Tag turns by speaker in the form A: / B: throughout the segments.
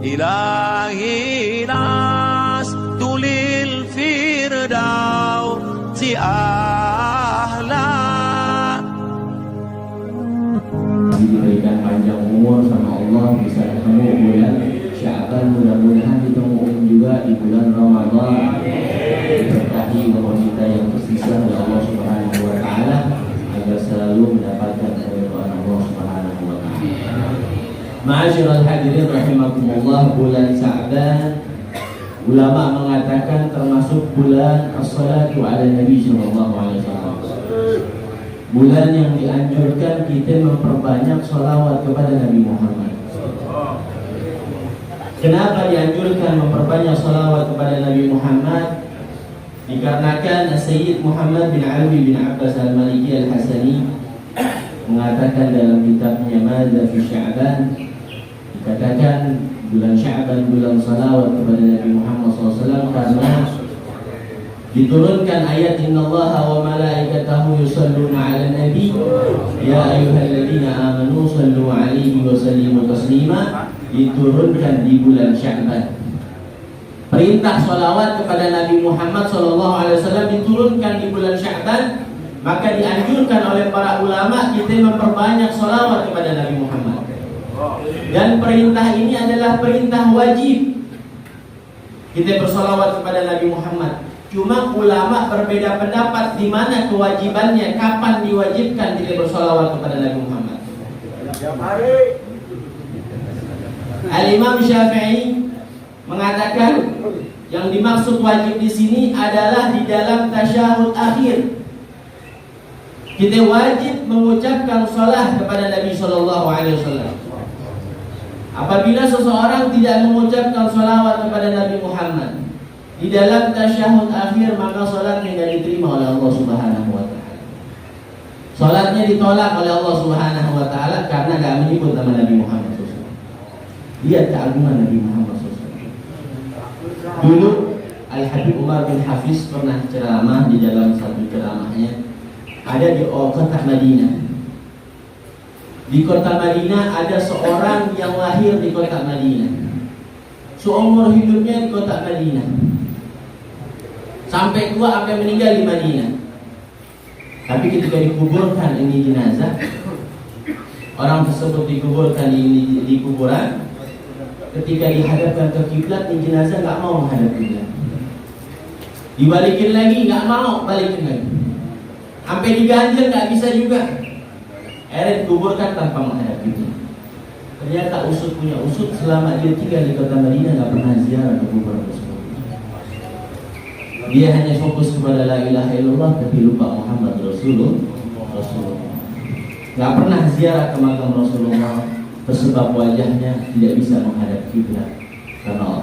A: إلهي لست للفردوس أهلا.
B: Diberikan panjang umur sama Allah, bisa ketemu bulan Sya'ban, mudah-mudahan ditemu juga di bulan Ramadan. Diberkahi umur kita yang tersisa oleh Allah Subhanahu wa taala agar selalu mendapatkan keridhaan Allah Subhanahu wa taala. Ma'asyiral hadirin rahimakumullah, bulan Sya'ban ulama mengatakan termasuk bulan as-salatu ala Nabi sallallahu alaihi wasallam. Bulan yang dianjurkan kita memperbanyak sholawat kepada Nabi Muhammad. Kenapa dianjurkan memperbanyak sholawat kepada Nabi Muhammad? Dikarenakan Sayyid Muhammad bin Ali bin Abbas al-Maliki al-Hasani mengatakan dalam kitabnya Madza fi Sya'ban, dikatakan bulan Sya'ban bulan sholawat kepada Nabi Muhammad SAW karena diturunkan ayat innallaha wa malaikatahu yusalluna 'alan nabi ya ayyuhalladzina amanu sallu 'alaihi wa sallimu taslima, diturunkan di bulan Sya'ban. Perintah sholawat kepada Nabi Muhammad SAW diturunkan di bulan Sya'ban, maka dianjurkan oleh para ulama kita memperbanyak sholawat kepada Nabi Muhammad. Dan perintah ini adalah perintah wajib kita bersolawat kepada Nabi Muhammad. Cuma ulama berbeda pendapat di mana kewajibannya, kapan diwajibkan kita bersolawat kepada Nabi Muhammad. Al-Imam Syafi'i mengatakan yang dimaksud wajib di sini adalah di dalam tasyahud akhir. Kita wajib mengucapkan salat kepada Nabi sallallahu alaihi wasallam. Apabila seseorang tidak mengucapkan salawat kepada Nabi Muhammad di dalam tasyahud akhir, maka salatnya tidak diterima oleh Allah Subhanahu wa taala. Salatnya ditolak oleh Allah Subhanahu wa taala karena tidak menyebut nama Nabi Muhammad SAW. Lihat keagungan Nabi Muhammad SAW. Dulu Al-Habib Umar bin Hafiz pernah ceramah, di dalam satu ceramahnya ada di kota Madinah. Di kota Madinah ada seorang yang lahir di kota Madinah. Seumur hidupnya di kota Madinah, sampai tua, sampai meninggal di Madinah. Tapi ketika dikuburkan ini jenazah, orang tersebut dikuburkan di kuburan. Ketika dihadapkan ke kiblat, ini jenazah nggak mau menghadap kiblat. Dibalikin lagi, nggak mau balikin lagi. Sampai diganjel nggak bisa juga. Akhirnya dikuburkan tanpa menghadap kiblat. Ternyata usut punya usut, selama dia tinggal di kota Madinah nggak pernah ziarah ke kuburan tersebut. Dia hanya fokus kepada la ilaha illallah, tapi lupa Muhammad Rasulullah. Nggak pernah ziarah ke makam Rasulullah, sebab wajahnya tidak bisa menghadap kiblat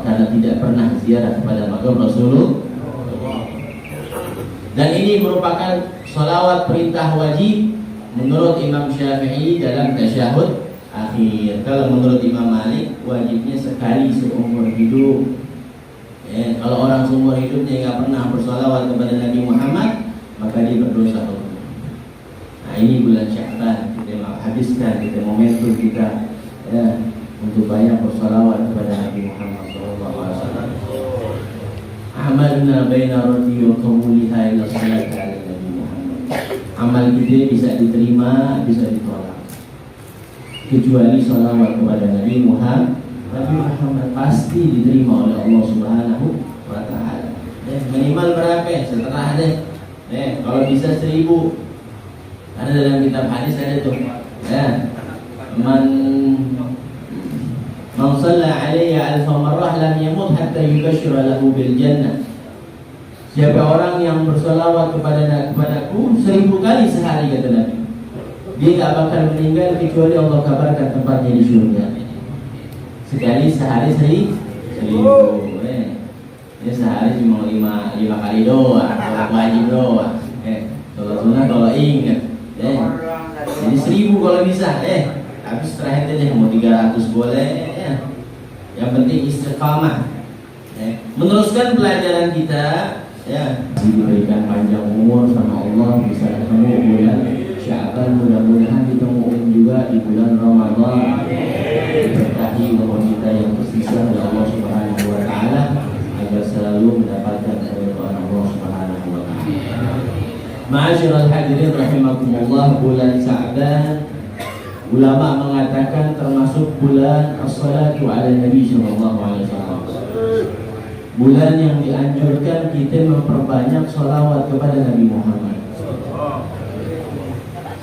B: karena tidak pernah ziarah kepada makam Rasulullah. Dan ini merupakan sholawat perintah wajib menurut Imam Syafi'i dalam tasyahud akhir. Kalau menurut Imam Malik wajibnya sekali seumur hidup. Kalau orang seumur hidupnya nggak pernah bersolawat kepada Nabi Muhammad, maka dia berdosa hukum. Nah, ini bulan Sya'ban, kita habiskan kita momentum kita untuk banyak bersolawat kepada Nabi Muhammad SAW. Amalna baina radhi wa qabuliha ila salati ala Nabi Muhammad. Amal kita bisa diterima, bisa ditolak, kecuali sholawat kepada Nabi Muhammad. Nabi Muhammad pasti diterima oleh Allah Subhanahu wa taala. Minimal berapa? Setengah deh. Kalau bisa 1000. Karena dalam kitab hadis ada tuh. Man shalla alayya alfa marrah lam yamut hatta yubashshira lahu bil jannah. Siapa orang yang bersolawat kepadaku 1000 kali sehari, kata Nabi, dia tidak bakal meninggal kecuali Allah kabarkan tempatnya di surga. Sekali sehari 1000. Ya sehari cuma 5 kali doang, kalau wajib doang. Kalau sunnah kalau ingat. Jadi 1000 kalau bisa. Tapi setelah itu deh, mau 300 boleh. Yang penting istiqamah. Meneruskan pelajaran kita. Diberikan panjang umur sama Allah, bisa ketemu bulan Sya'ban, mudah-mudahan ditemu juga di bulan Ramadan. Diberkahi umur kita yang tersisa. Ma'asyiral hadirin rahimakumullah, bulan Sya'ban ulama mengatakan termasuk bulan as-salatu ala Nabi sallallahu alaihi wasallam. Bulan yang dianjurkan kita memperbanyak sholawat kepada Nabi Muhammad.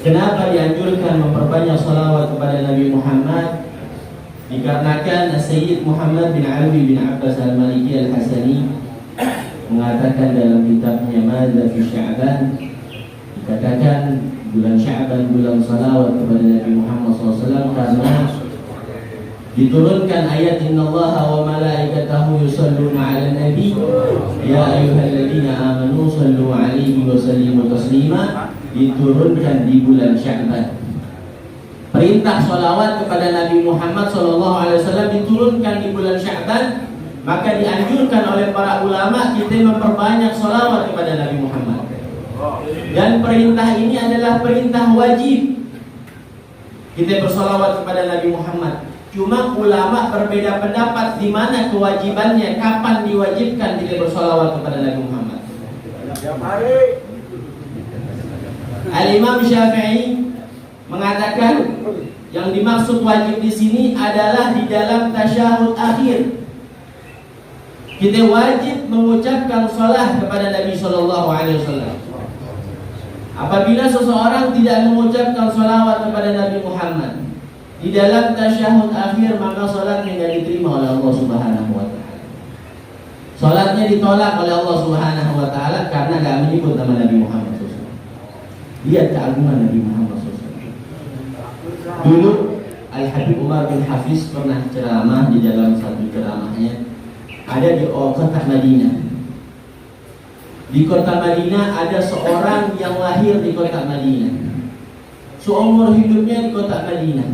B: Kenapa dianjurkan memperbanyak sholawat kepada Nabi Muhammad? Dikarenakan Sayyid Muhammad bin Ali bin Abbas al-Maliki al-Hasani mengatakan dalam kitabnya Madza fi Sya'ban, dikatakan bulan Sya'ban bulan salawat kepada Nabi Muhammad SAW karena diturunkan ayat innallaha wa malaikatahu yusalluna 'alan nabi ya ayyuhalladzina amanu sallu 'alaihi wa sallimu taslima, diturunkan di bulan Sya'ban. Perintah sholawat kepada Nabi Muhammad SAW diturunkan di bulan Sya'ban, maka dianjurkan oleh para ulama kita memperbanyak sholawat kepada Nabi Muhammad. Dan perintah ini adalah perintah wajib, kita bersolawat kepada Nabi Muhammad. Cuma ulama berbeda pendapat di mana kewajibannya, kapan diwajibkan kita bersolawat kepada Nabi Muhammad. Al-Imam Syafi'i mengatakan yang dimaksud wajib di sini adalah di dalam tasyahud akhir. Kita wajib mengucapkan salat kepada Nabi sallallahu alaihi wasallam. Apabila seseorang tidak mengucapkan salawat kepada Nabi Muhammad di dalam tasyahud akhir, maka salatnya tidak diterima oleh Allah Subhanahu wa taala. Salatnya ditolak oleh Allah Subhanahu wa taala karena tidak menyebut nama Nabi Muhammad SAW. Lihat keagungan Nabi Muhammad SAW. Dulu Al-Habib Umar bin Hafiz pernah ceramah, di dalam satu ceramahnya ada di kota Madinah. Di kota Madinah ada seorang yang lahir di kota Madinah. Seumur hidupnya di kota Madinah,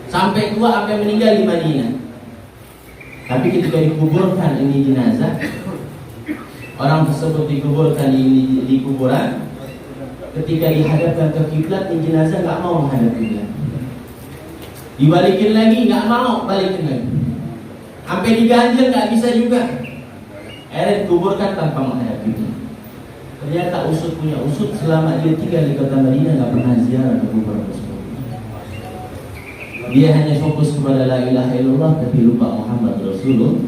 B: sampai tua, sampai meninggal di Madinah. Tapi ketika dikuburkan ini jenazah, orang tersebut dikuburkan di kuburan. Ketika dihadapkan ke kiblat, ini jenazah nggak mau menghadap kiblat. Dibalikin lagi, nggak mau balikin lagi. Sampai diganjel nggak bisa juga. Akhirnya dikuburkan tanpa menghadap kiblat. Ternyata usut punya usut, selama dia tinggal di kota Madinah nggak pernah ziarah ke kuburan tersebut. Dia hanya fokus kepada la ilaha illallah, tapi lupa Muhammad Rasulullah.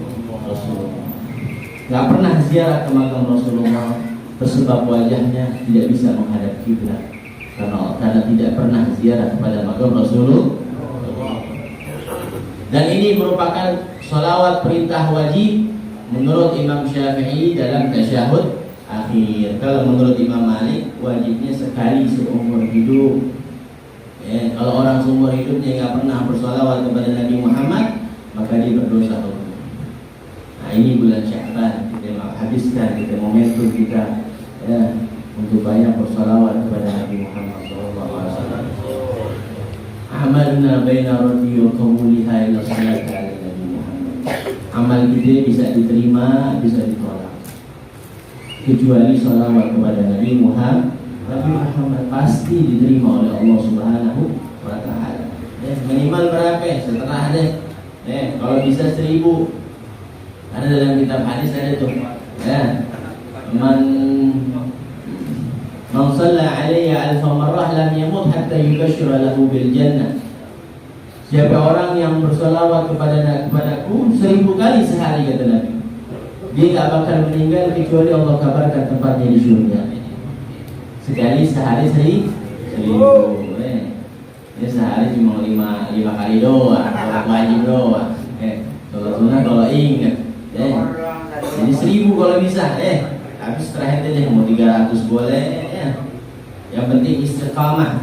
B: Nggak pernah ziarah ke makam Rasulullah, tersebab wajahnya tidak bisa menghadap kiblat karena tidak pernah ziarah kepada makam Rasulullah. Dan ini merupakan sholawat perintah wajib menurut Imam Syafi'i dalam tasyahud akhir. Kalau menurut Imam Malik, wajibnya sekali seumur hidup. Kalau orang seumur hidupnya nggak pernah bersolawat kepada Nabi Muhammad, maka dia berdosa hukum. Nah, ini bulan Sya'ban, kita habiskan kita momentum kita untuk banyak bersolawat kepada Nabi Muhammad SAW. Amalna baina radhi wa qabuliha ila salati ala Nabi Muhammad. Amal kita bisa diterima, bisa ditolak, kecuali salawat kepada Nabi Muhammad. Nabi Muhammad pasti diterima oleh Allah Subhanahu wa taala. Minimal berapa? Setelah ada. Kalau bisa 1000. Karena dalam kitab hadis ada tuh. Man shalla alayya alfa marrah lam yamut hatta yubashshira lahu bil jannah. Siapa orang yang bersolawat kepadaku 1000 kali sehari, kata Nabi, dia tidak bakal meninggal kecuali Allah kabarkan tempatnya di surga. Sekali sehari 1000. Ini sehari cuma 5 kali doang, kalau wajib doang. Kalau sunnah kalau ingat. Jadi 1000 kalau bisa. Tapi setelah itu mau 300 boleh. Yang penting istiqamah.